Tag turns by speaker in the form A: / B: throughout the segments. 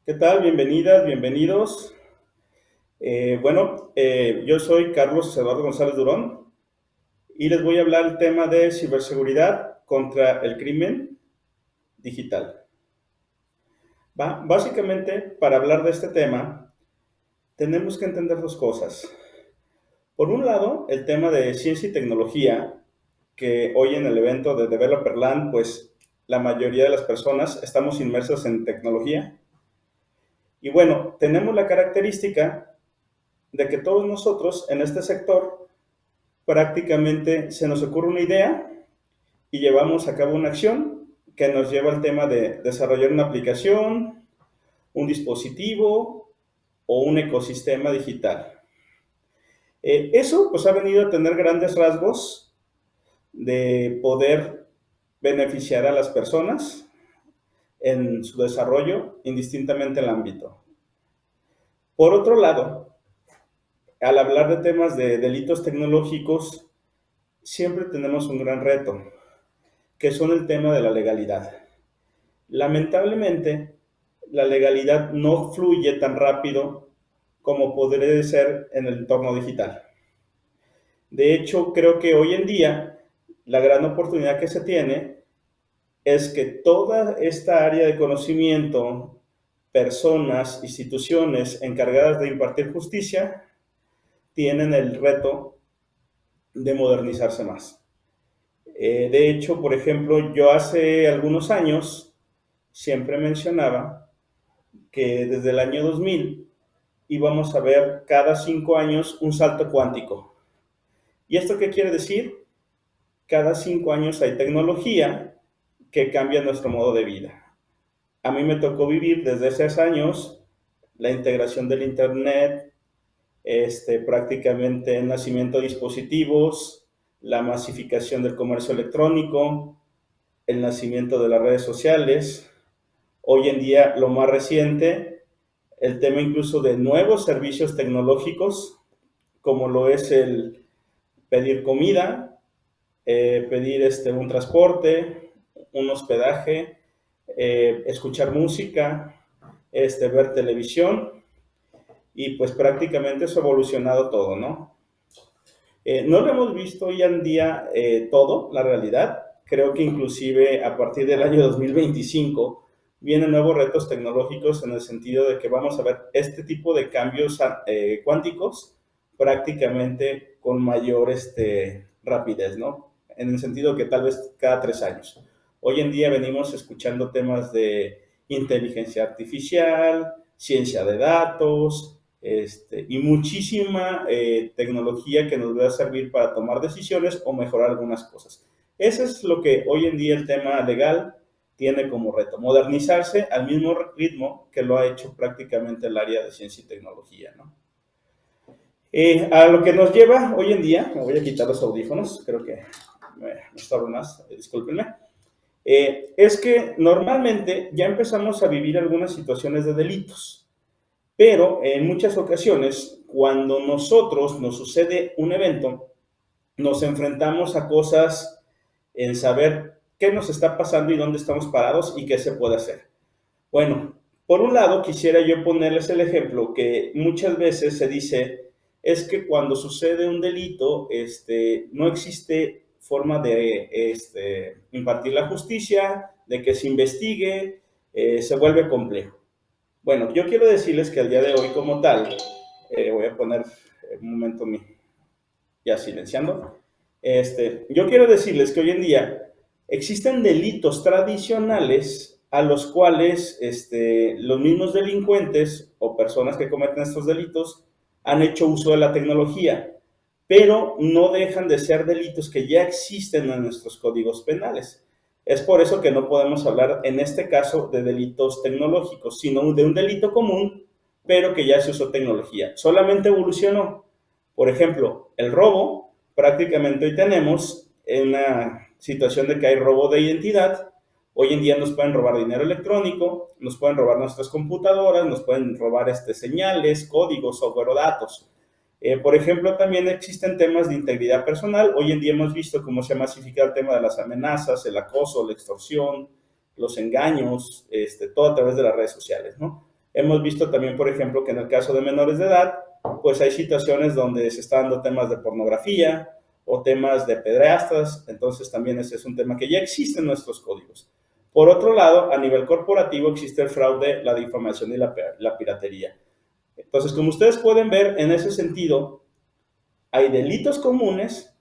A: ¿Qué tal? Bienvenidas, bienvenidos. Yo soy Carlos Eduardo González Durón y les voy a hablar el tema de ciberseguridad contra el crimen digital. Básicamente, para hablar de este tema, tenemos que entender dos cosas. Por un lado, el tema de ciencia y tecnología, que hoy en el evento de Developerland, pues la mayoría de las personas estamos inmersas en tecnología. Y bueno, tenemos la característica de que todos nosotros en este sector prácticamente se nos ocurre una idea y llevamos a cabo una acción que nos lleva al tema de desarrollar una aplicación, un dispositivo o un ecosistema digital. Eso pues ha venido a tener grandes rasgos de poder beneficiar a las personas en su desarrollo, indistintamente el ámbito. Por otro lado, al hablar de temas de delitos tecnológicos, siempre tenemos un gran reto, que son el tema de la legalidad. Lamentablemente, la legalidad no fluye tan rápido como podría ser en el entorno digital. De hecho, creo que hoy en día la gran oportunidad que se tiene es que toda esta área de conocimiento, personas, instituciones encargadas de impartir justicia, tienen el reto de modernizarse más. De hecho, por ejemplo, yo hace algunos años siempre mencionaba que desde el año 2000 íbamos a ver cada 5 años un salto cuántico. ¿Y esto qué quiere decir? Cada 5 años hay tecnología que cambia nuestro modo de vida. A mí me tocó vivir desde esos años la integración del Internet, prácticamente el nacimiento de dispositivos, la masificación del comercio electrónico, el nacimiento de las redes sociales. Hoy en día, lo más reciente, el tema incluso de nuevos servicios tecnológicos, como lo es el pedir comida, pedir un transporte, un hospedaje, escuchar música, ver televisión, y pues prácticamente eso ha evolucionado todo, ¿no? No lo hemos visto hoy en día todo, la realidad. Creo que inclusive a partir del año 2025 vienen nuevos retos tecnológicos en el sentido de que vamos a ver este tipo de cambios cuánticos prácticamente con mayor rapidez, ¿no? En el sentido que tal vez cada 3 años. Hoy en día venimos escuchando temas de inteligencia artificial, ciencia de datos, y muchísima tecnología que nos va a servir para tomar decisiones o mejorar algunas cosas. Eso es lo que hoy en día el tema legal tiene como reto, modernizarse al mismo ritmo que lo ha hecho prácticamente el área de ciencia y tecnología, ¿no? A lo que nos lleva hoy en día, me voy a quitar los audífonos, creo que me estorbo más, discúlpenme, es que normalmente ya empezamos a vivir algunas situaciones de delitos. Pero en muchas ocasiones, cuando nosotros nos sucede un evento, nos enfrentamos a cosas en saber qué nos está pasando y dónde estamos parados y qué se puede hacer. Bueno, por un lado quisiera yo ponerles el ejemplo que muchas veces se dice es que cuando sucede un delito, no existe forma de impartir la justicia, de que se investigue, se vuelve complejo. Bueno, yo quiero decirles que al día de hoy como tal, voy a poner un momento ya silenciando, yo quiero decirles que hoy en día existen delitos tradicionales a los cuales los mismos delincuentes o personas que cometen estos delitos han hecho uso de la tecnología, pero no dejan de ser delitos que ya existen en nuestros códigos penales. Es por eso que no podemos hablar en este caso de delitos tecnológicos, sino de un delito común, pero que ya se usó tecnología. Solamente evolucionó. Por ejemplo, el robo, prácticamente hoy tenemos una situación de que hay robo de identidad. Hoy en día nos pueden robar dinero electrónico, nos pueden robar nuestras computadoras, nos pueden robar señales, códigos, software o datos. Por ejemplo, también existen temas de integridad personal. Hoy en día hemos visto cómo se ha masificado el tema de las amenazas, el acoso, la extorsión, los engaños, todo a través de las redes sociales, ¿no? Hemos visto también, por ejemplo, que en el caso de menores de edad, pues hay situaciones donde se están dando temas de pornografía o temas de pederastas, entonces también ese es un tema que ya existe en nuestros códigos. Por otro lado, a nivel corporativo existe el fraude, la difamación y la piratería. Entonces, como ustedes pueden ver, en ese sentido, hay delitos comunes,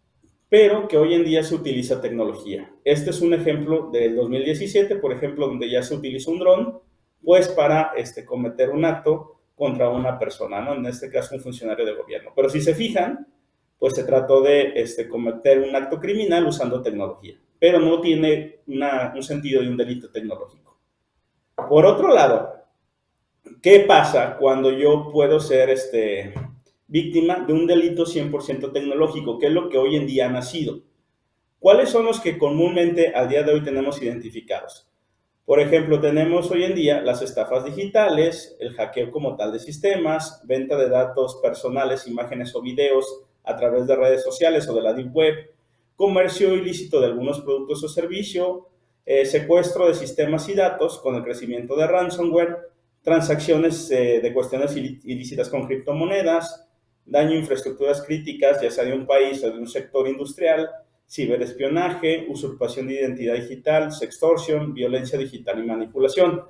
A: pero que hoy en día se utiliza tecnología. Este es un ejemplo del 2017, por ejemplo, donde ya se utilizó un dron, pues para cometer un acto contra una persona, ¿no? En este caso un funcionario de gobierno. Pero si se fijan, pues se trató de cometer un acto criminal usando tecnología, pero no tiene un sentido de un delito tecnológico. Por otro lado, ¿qué pasa cuando yo puedo ser víctima de un delito 100% tecnológico? ¿Qué es lo que hoy en día ha nacido? ¿Cuáles son los que comúnmente al día de hoy tenemos identificados? Por ejemplo, tenemos hoy en día las estafas digitales, el hackeo como tal de sistemas, venta de datos personales, imágenes o videos a través de redes sociales o de la Deep Web, comercio ilícito de algunos productos o servicios, secuestro de sistemas y datos con el crecimiento de ransomware, transacciones de cuestiones ilícitas con criptomonedas, daño a infraestructuras críticas, ya sea de un país o de un sector industrial, ciberespionaje, usurpación de identidad digital, sextorsión, violencia digital y manipulación.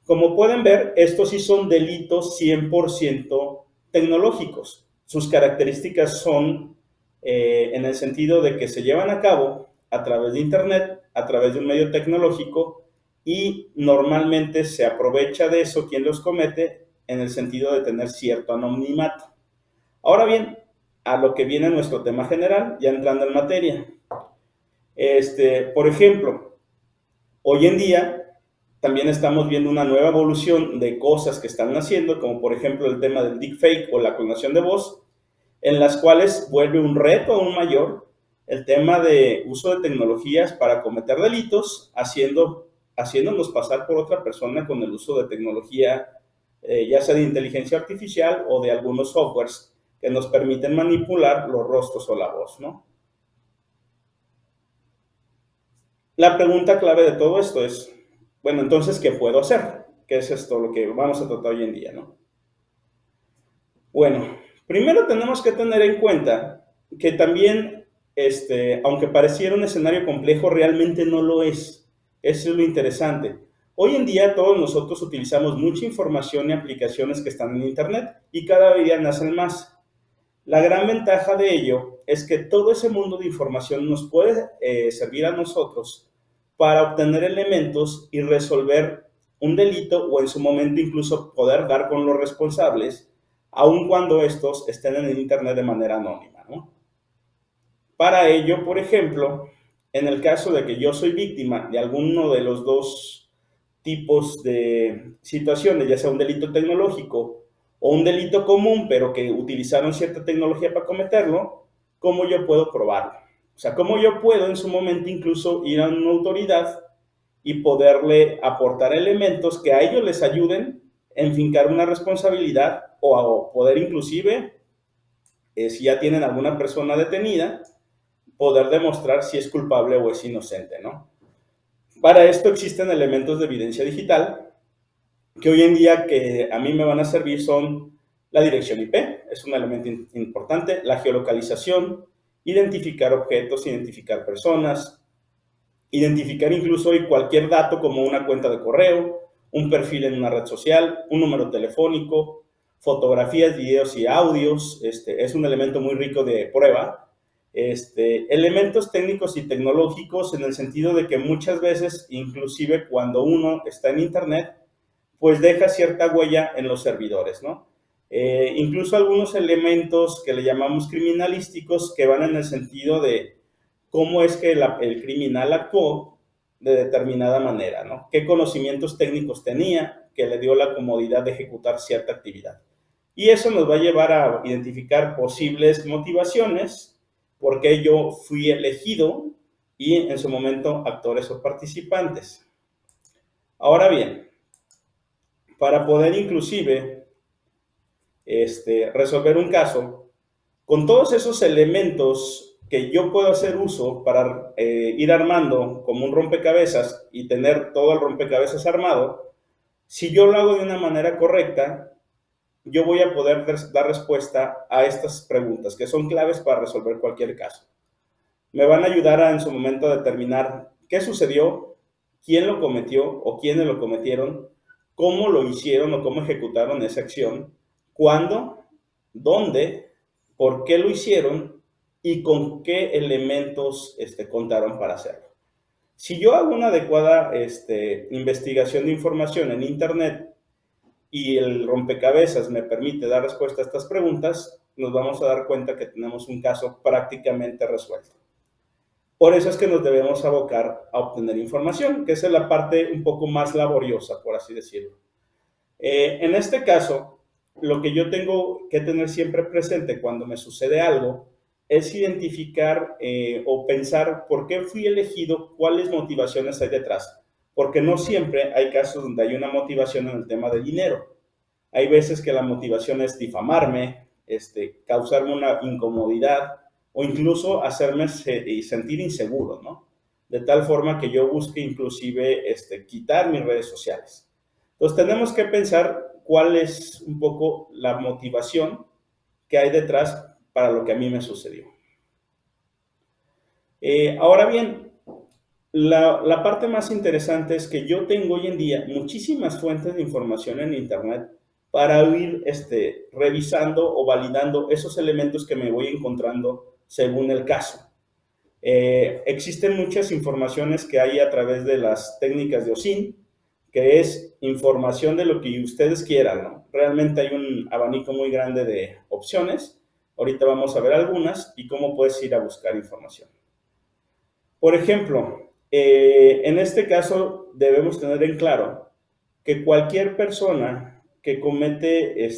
A: Como pueden ver, estos sí son delitos 100% tecnológicos. Sus características son en el sentido de que se llevan a cabo a través de Internet, a través de un medio tecnológico, y normalmente se aprovecha de eso quien los comete en el sentido de tener cierto anonimato. Ahora bien, a lo que viene nuestro tema general, ya entrando en materia. Por ejemplo, hoy en día también estamos viendo una nueva evolución de cosas que están naciendo, como por ejemplo el tema del deepfake o la clonación de voz, en las cuales vuelve un reto aún mayor el tema de uso de tecnologías para cometer delitos, haciéndonos pasar por otra persona con el uso de tecnología, ya sea de inteligencia artificial o de algunos softwares que nos permiten manipular los rostros o la voz, ¿no? La pregunta clave de todo esto es, bueno, entonces, ¿qué puedo hacer? ¿Qué es esto lo que vamos a tratar hoy en día, no? Bueno, primero tenemos que tener en cuenta que también, aunque pareciera un escenario complejo, realmente no lo es. Eso es lo interesante. Hoy en día todos nosotros utilizamos mucha información y aplicaciones que están en Internet y cada día nacen más. La gran ventaja de ello es que todo ese mundo de información nos puede servir a nosotros para obtener elementos y resolver un delito o en su momento incluso poder dar con los responsables, aun cuando estos estén en el Internet de manera anónima, ¿no? Para ello, por ejemplo, en el caso de que yo soy víctima de alguno de los dos tipos de situaciones, ya sea un delito tecnológico o un delito común, pero que utilizaron cierta tecnología para cometerlo, ¿cómo yo puedo probarlo? O sea, ¿cómo yo puedo en su momento incluso ir a una autoridad y poderle aportar elementos que a ellos les ayuden en fincar una responsabilidad o a poder inclusive, si ya tienen alguna persona detenida, poder demostrar si es culpable o es inocente, ¿no? Para esto existen elementos de evidencia digital que hoy en día que a mí me van a servir son la dirección IP, es un elemento importante, la geolocalización, identificar objetos, identificar personas, identificar incluso hoy cualquier dato como una cuenta de correo, un perfil en una red social, un número telefónico, fotografías, videos y audios. Es un elemento muy rico de prueba. Elementos técnicos y tecnológicos en el sentido de que muchas veces, inclusive cuando uno está en Internet, pues deja cierta huella en los servidores, ¿no? Incluso algunos elementos que le llamamos criminalísticos que van en el sentido de cómo es que el criminal actuó de determinada manera, ¿no? ¿Qué conocimientos técnicos tenía que le dio la comodidad de ejecutar cierta actividad? Y eso nos va a llevar a identificar posibles motivaciones, por qué yo fui elegido y en su momento actores o participantes. Ahora bien, para poder inclusive resolver un caso, con todos esos elementos que yo puedo hacer uso para ir armando como un rompecabezas y tener todo el rompecabezas armado, Si yo lo hago de una manera correcta, yo voy a poder dar respuesta a estas preguntas, que son claves para resolver cualquier caso. Me van a ayudar en su momento a determinar qué sucedió, quién lo cometió o quiénes lo cometieron, cómo lo hicieron o cómo ejecutaron esa acción, cuándo, dónde, por qué lo hicieron y con qué elementos contaron para hacerlo. Si yo hago una adecuada investigación de información en Internet y el rompecabezas me permite dar respuesta a estas preguntas, nos vamos a dar cuenta que tenemos un caso prácticamente resuelto. Por eso es que nos debemos abocar a obtener información, que esa es la parte un poco más laboriosa, por así decirlo. En este caso, lo que yo tengo que tener siempre presente cuando me sucede algo es identificar o pensar por qué fui elegido, cuáles motivaciones hay detrás. Porque no siempre hay casos donde hay una motivación en el tema de dinero. Hay veces que la motivación es difamarme, causarme una incomodidad o incluso hacerme sentir inseguro, ¿no? De tal forma que yo busque inclusive quitar mis redes sociales. Entonces tenemos que pensar cuál es un poco la motivación que hay detrás para lo que a mí me sucedió. Ahora bien, la parte más interesante es que yo tengo hoy en día muchísimas fuentes de información en Internet para ir revisando o validando esos elementos que me voy encontrando según el caso. Existen muchas informaciones que hay a través de las técnicas de OSINT, que es información de lo que ustedes quieran, ¿no? Realmente hay un abanico muy grande de opciones. Ahorita vamos a ver algunas y cómo puedes ir a buscar información. Por ejemplo, en este caso debemos tener en claro que cualquier persona que comete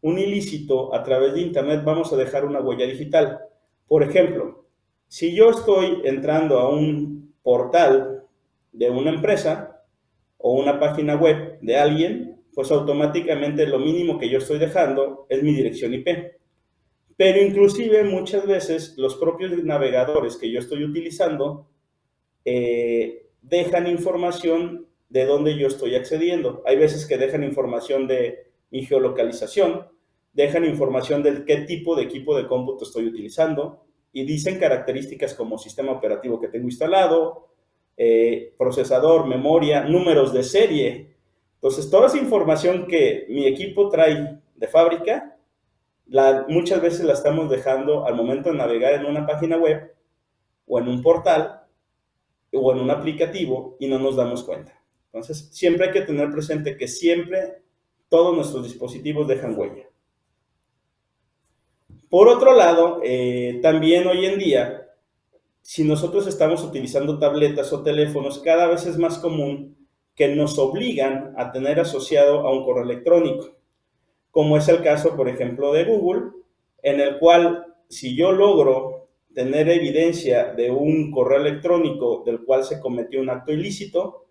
A: un ilícito a través de Internet vamos a dejar una huella digital. Por ejemplo, si yo estoy entrando a un portal de una empresa o una página web de alguien, pues automáticamente lo mínimo que yo estoy dejando es mi dirección IP. Pero inclusive muchas veces los propios navegadores que yo estoy utilizando dejan información de dónde yo estoy accediendo. Hay veces que dejan información de mi geolocalización, dejan información del qué tipo de equipo de cómputo estoy utilizando y dicen características como sistema operativo que tengo instalado, procesador, memoria, números de serie. Entonces, toda esa información que mi equipo trae de fábrica, muchas veces la estamos dejando al momento de navegar en una página web o en un portal o en un aplicativo y no nos damos cuenta. Entonces, siempre hay que tener presente que siempre todos nuestros dispositivos dejan huella. Por otro lado, también hoy en día, si nosotros estamos utilizando tabletas o teléfonos, cada vez es más común que nos obligan a tener asociado a un correo electrónico, como es el caso, por ejemplo, de Google, en el cual si yo logro tener evidencia de un correo electrónico del cual se cometió un acto ilícito,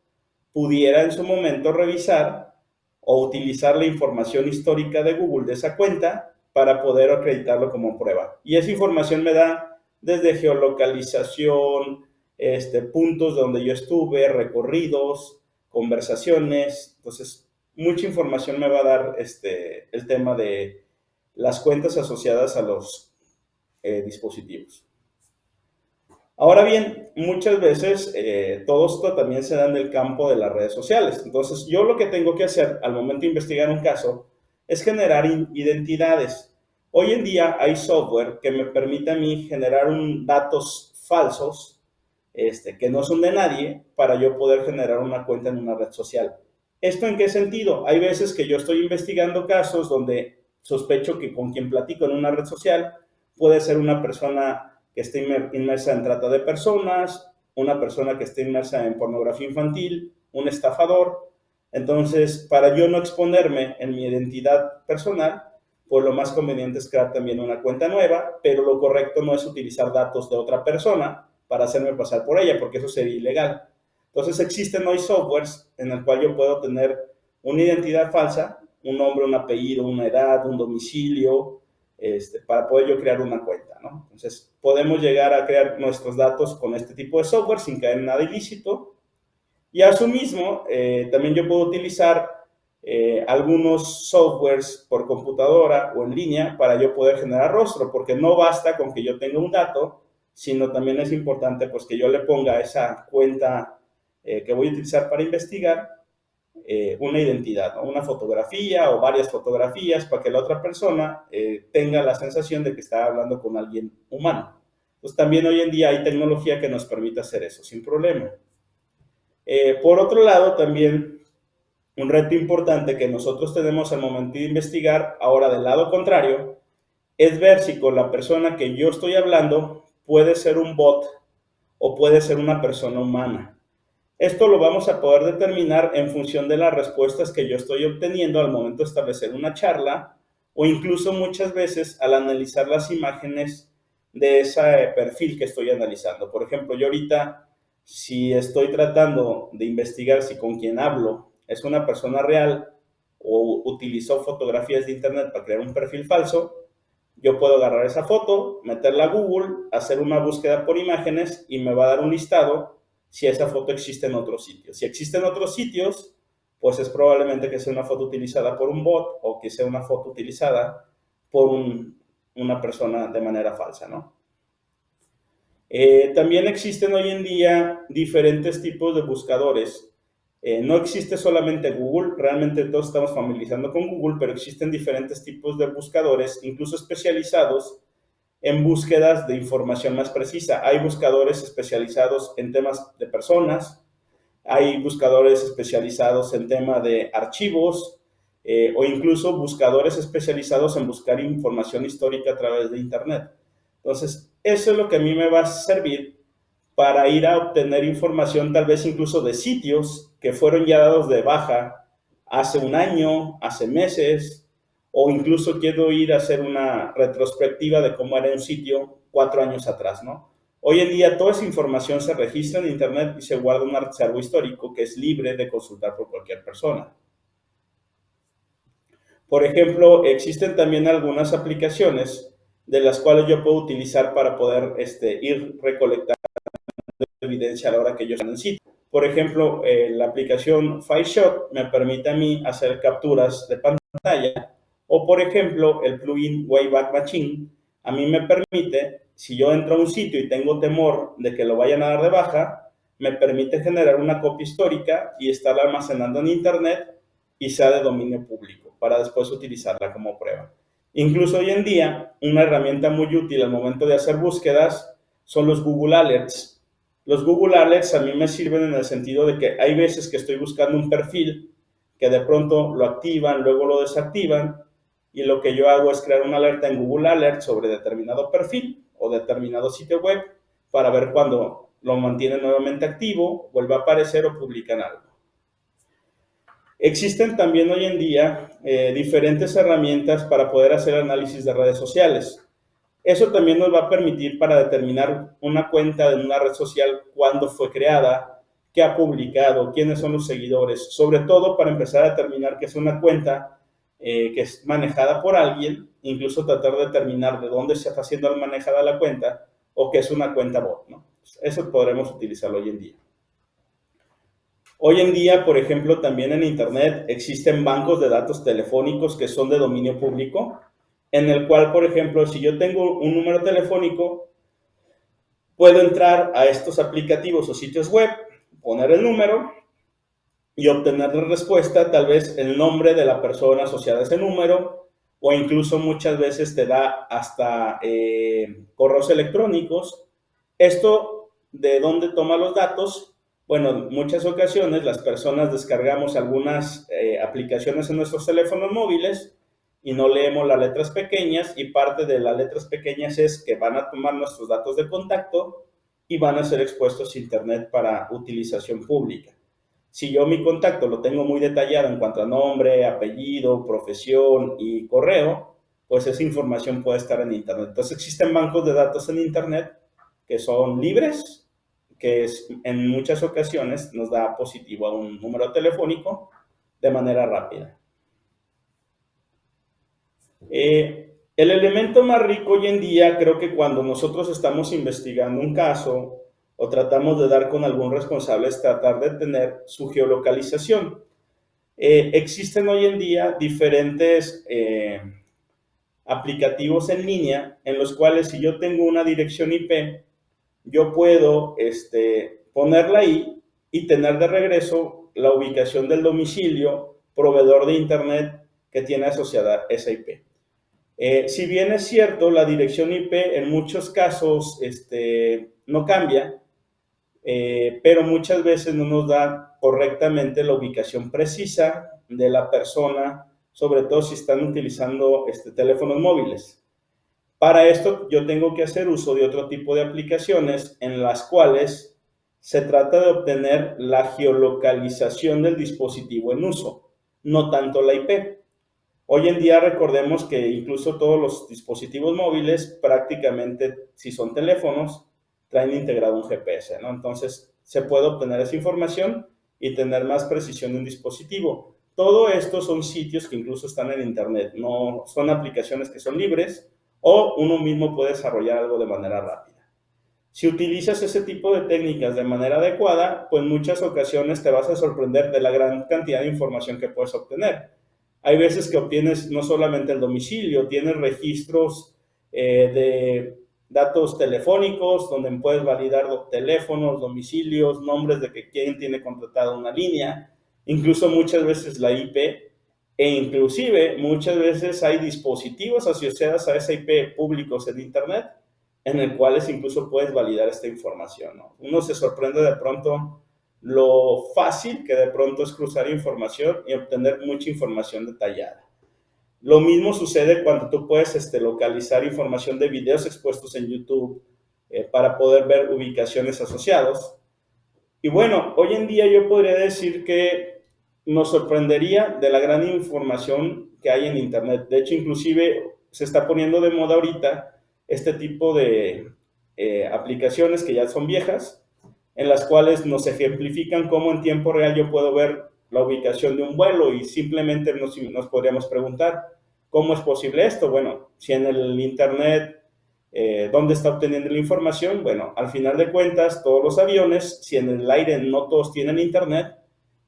A: pudiera en su momento revisar o utilizar la información histórica de Google de esa cuenta para poder acreditarlo como prueba. Y esa información me da desde geolocalización, puntos donde yo estuve, recorridos, conversaciones. Entonces, mucha información me va a dar el tema de las cuentas asociadas a los dispositivos. Ahora bien, muchas veces todo esto también se da en el campo de las redes sociales. Entonces, yo lo que tengo que hacer al momento de investigar un caso es generar identidades. Hoy en día hay software que me permite a mí generar datos falsos que no son de nadie para yo poder generar una cuenta en una red social. ¿Esto en qué sentido? Hay veces que yo estoy investigando casos donde sospecho que con quien platico en una red social puede ser una persona que esté inmersa en trata de personas, una persona que esté inmersa en pornografía infantil, un estafador. Entonces, para yo no exponerme en mi identidad personal, pues lo más conveniente es crear también una cuenta nueva, pero lo correcto no es utilizar datos de otra persona para hacerme pasar por ella, porque eso sería ilegal. Entonces, existen hoy softwares en el cual yo puedo tener una identidad falsa, un nombre, un apellido, una edad, un domicilio, para poder yo crear una cuenta, ¿no? Entonces, podemos llegar a crear nuestros datos con este tipo de software sin caer en nada ilícito Y asimismo, también yo puedo utilizar algunos softwares por computadora o en línea para yo poder generar rostro, porque no basta con que yo tenga un dato, sino también es importante pues que yo le ponga a esa cuenta que voy a utilizar para investigar una identidad, ¿no? Una fotografía o varias fotografías para que la otra persona tenga la sensación de que está hablando con alguien humano. Entonces también hoy en día hay tecnología que nos permite hacer eso sin problema. Por otro lado, también un reto importante que nosotros tenemos al momento de investigar, ahora del lado contrario, es ver si con la persona que yo estoy hablando puede ser un bot o puede ser una persona humana. Esto lo vamos a poder determinar en función de las respuestas que yo estoy obteniendo al momento de establecer una charla o incluso muchas veces al analizar las imágenes de ese perfil que estoy analizando. Por ejemplo, yo ahorita, si estoy tratando de investigar si con quien hablo es una persona real o utilizó fotografías de internet para crear un perfil falso, yo puedo agarrar esa foto, meterla a Google, hacer una búsqueda por imágenes y me va a dar un listado si esa foto existe en otros sitios. Si existe en otros sitios, pues es probablemente que sea una foto utilizada por un bot o que sea una foto utilizada por una persona de manera falsa, ¿no? También existen hoy en día diferentes tipos de buscadores. No existe solamente Google, realmente todos estamos familiarizando con Google, pero existen diferentes tipos de buscadores, incluso especializados en búsquedas de información más precisa. Hay buscadores especializados en temas de personas, hay buscadores especializados en tema de archivos o incluso buscadores especializados en buscar información histórica a través de Internet. Entonces, eso es lo que a mí me va a servir para ir a obtener información tal vez incluso de sitios que fueron ya dados de baja hace un año, hace meses, o incluso quiero ir a hacer una retrospectiva de cómo era un sitio 4 años atrás, ¿no? Hoy en día toda esa información se registra en Internet y se guarda en un archivo histórico que es libre de consultar por cualquier persona. Por ejemplo, existen también algunas aplicaciones de las cuales yo puedo utilizar para poder ir recolectando evidencia a la hora que yo estoy en el sitio. Por ejemplo, la aplicación FileShot me permite a mí hacer capturas de pantalla o, por ejemplo, el plugin Wayback Machine a mí me permite, si yo entro a un sitio y tengo temor de que lo vayan a dar de baja, me permite generar una copia histórica y estarla almacenando en Internet y sea de dominio público para después utilizarla como prueba. Incluso hoy en día, una herramienta muy útil al momento de hacer búsquedas son los Google Alerts. Los Google Alerts a mí me sirven en el sentido de que hay veces que estoy buscando un perfil que de pronto lo activan, luego lo desactivan y lo que yo hago es crear una alerta en Google Alerts sobre determinado perfil o determinado sitio web para ver cuando lo mantienen nuevamente activo, vuelve a aparecer o publican algo. Existen también hoy en día diferentes herramientas para poder hacer análisis de redes sociales. Eso también nos va a permitir para determinar una cuenta de una red social, cuándo fue creada, qué ha publicado, quiénes son los seguidores, sobre todo para empezar a determinar que es una cuenta que es manejada por alguien, incluso tratar de determinar de dónde se está siendo manejada la cuenta o que es una cuenta bot, ¿no? Eso podremos utilizarlo hoy en día. Hoy en día, por ejemplo, también en Internet existen bancos de datos telefónicos que son de dominio público, en el cual, por ejemplo, si yo tengo un número telefónico, puedo entrar a estos aplicativos o sitios web, poner el número y obtener la respuesta, tal vez el nombre de la persona asociada a ese número, o incluso muchas veces te da hasta correos electrónicos. Esto, ¿de dónde toma los datos? Bueno, en muchas ocasiones las personas descargamos algunas aplicaciones en nuestros teléfonos móviles y no leemos las letras pequeñas, y parte de las letras pequeñas es que van a tomar nuestros datos de contacto y van a ser expuestos a Internet para utilización pública. Si yo mi contacto lo tengo muy detallado en cuanto a nombre, apellido, profesión y correo, pues esa información puede estar en Internet. Entonces existen bancos de datos en Internet que son libres, que en muchas ocasiones nos da positivo a un número telefónico de manera rápida. El elemento más rico hoy en día, creo que cuando nosotros estamos investigando un caso o tratamos de dar con algún responsable es tratar de tener su geolocalización. Existen hoy en día diferentes aplicativos en línea en los cuales si yo tengo una dirección IP, yo puedo ponerla ahí y tener de regreso la ubicación del domicilio proveedor de internet que tiene asociada esa IP. Si bien es cierto, la dirección IP en muchos casos no cambia, pero muchas veces no nos da correctamente la ubicación precisa de la persona, sobre todo si están utilizando teléfonos móviles. Para esto yo tengo que hacer uso de otro tipo de aplicaciones en las cuales se trata de obtener la geolocalización del dispositivo en uso, no tanto la IP. Hoy en día recordemos que incluso todos los dispositivos móviles, prácticamente si son teléfonos, traen integrado un GPS, ¿no? Entonces se puede obtener esa información y tener más precisión de un dispositivo. Todo esto son sitios que incluso están en internet, no son aplicaciones que son libres o uno mismo puede desarrollar algo de manera rápida. Si utilizas ese tipo de técnicas de manera adecuada, pues en muchas ocasiones te vas a sorprender de la gran cantidad de información que puedes obtener. Hay veces que obtienes no solamente el domicilio, tienes registros de datos telefónicos donde puedes validar teléfonos, domicilios, nombres de que quién tiene contratada una línea, incluso muchas veces la IP, e inclusive muchas veces hay dispositivos asociados a esa IP públicos en internet en el cuales incluso puedes validar esta información, ¿no? Uno se sorprende de pronto lo fácil que de pronto es cruzar información y obtener mucha información detallada. Lo mismo sucede cuando tú puedes localizar información de videos expuestos en YouTube para poder ver ubicaciones asociados. Y bueno, hoy en día yo podría decir que nos sorprendería de la gran información que hay en Internet. De hecho, inclusive se está poniendo de moda ahorita este tipo de aplicaciones que ya son viejas, en las cuales nos ejemplifican cómo en tiempo real yo puedo ver la ubicación de un vuelo y simplemente nos podríamos preguntar, ¿cómo es posible esto? Bueno, si en el Internet, ¿dónde está obteniendo la información? Bueno, al final de cuentas, todos los aviones, si en el aire no todos tienen Internet,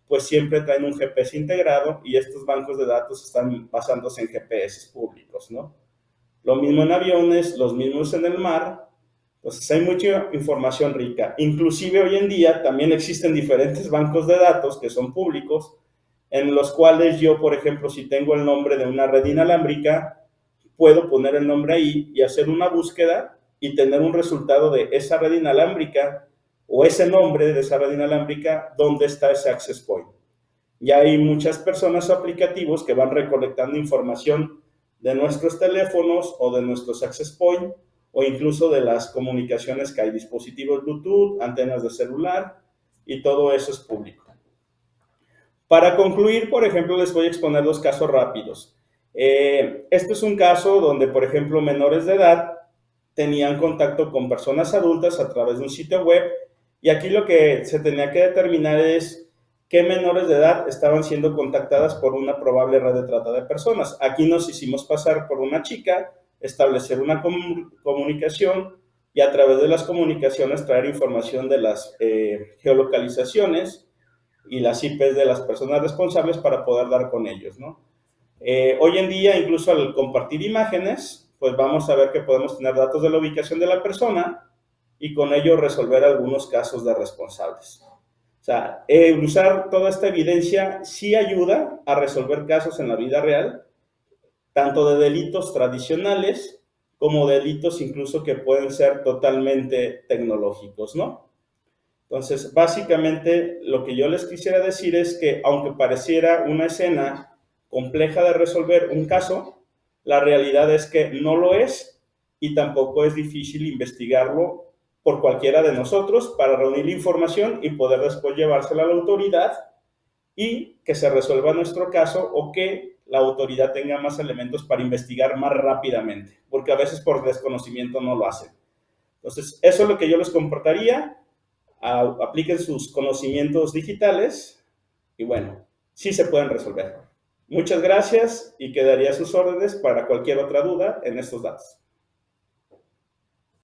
A: pues siempre traen un GPS integrado y estos bancos de datos están basándose en GPS públicos, ¿no? Lo mismo en aviones, los mismos en el mar. Entonces hay mucha información rica. Inclusive hoy en día también existen diferentes bancos de datos que son públicos, en los cuales yo, por ejemplo, si tengo el nombre de una red inalámbrica, puedo poner el nombre ahí y hacer una búsqueda y tener un resultado de esa red inalámbrica o ese nombre de esa red inalámbrica, dónde está ese access point. Ya hay muchas personas o aplicativos que van recolectando información de nuestros teléfonos o de nuestros access point o incluso de las comunicaciones que hay, dispositivos Bluetooth, antenas de celular y todo eso es público. Para concluir, por ejemplo, les voy a exponer dos casos rápidos. Este es un caso donde, por ejemplo, menores de edad tenían contacto con personas adultas a través de un sitio web y aquí lo que se tenía que determinar es qué menores de edad estaban siendo contactadas por una probable red de trata de personas. Aquí nos hicimos pasar por una chica, establecer una comunicación y a través de las comunicaciones traer información de las geolocalizaciones y las IPs de las personas responsables para poder dar con ellos, ¿no? Hoy en día, incluso al compartir imágenes, pues vamos a ver que podemos tener datos de la ubicación de la persona y con ello resolver algunos casos de responsables. O sea, usar toda esta evidencia sí ayuda a resolver casos en la vida real, tanto de delitos tradicionales como delitos incluso que pueden ser totalmente tecnológicos, ¿no? Entonces, básicamente, lo que yo les quisiera decir es que, aunque pareciera una escena compleja de resolver un caso, la realidad es que no lo es y tampoco es difícil investigarlo por cualquiera de nosotros para reunir la información y poder después llevársela a la autoridad y que se resuelva nuestro caso o que la autoridad tenga más elementos para investigar más rápidamente, porque a veces por desconocimiento no lo hacen. Entonces, eso es lo que yo les compartiría. Apliquen sus conocimientos digitales y bueno, sí se pueden resolver. Muchas gracias y quedaría a sus órdenes para cualquier otra duda en estos datos.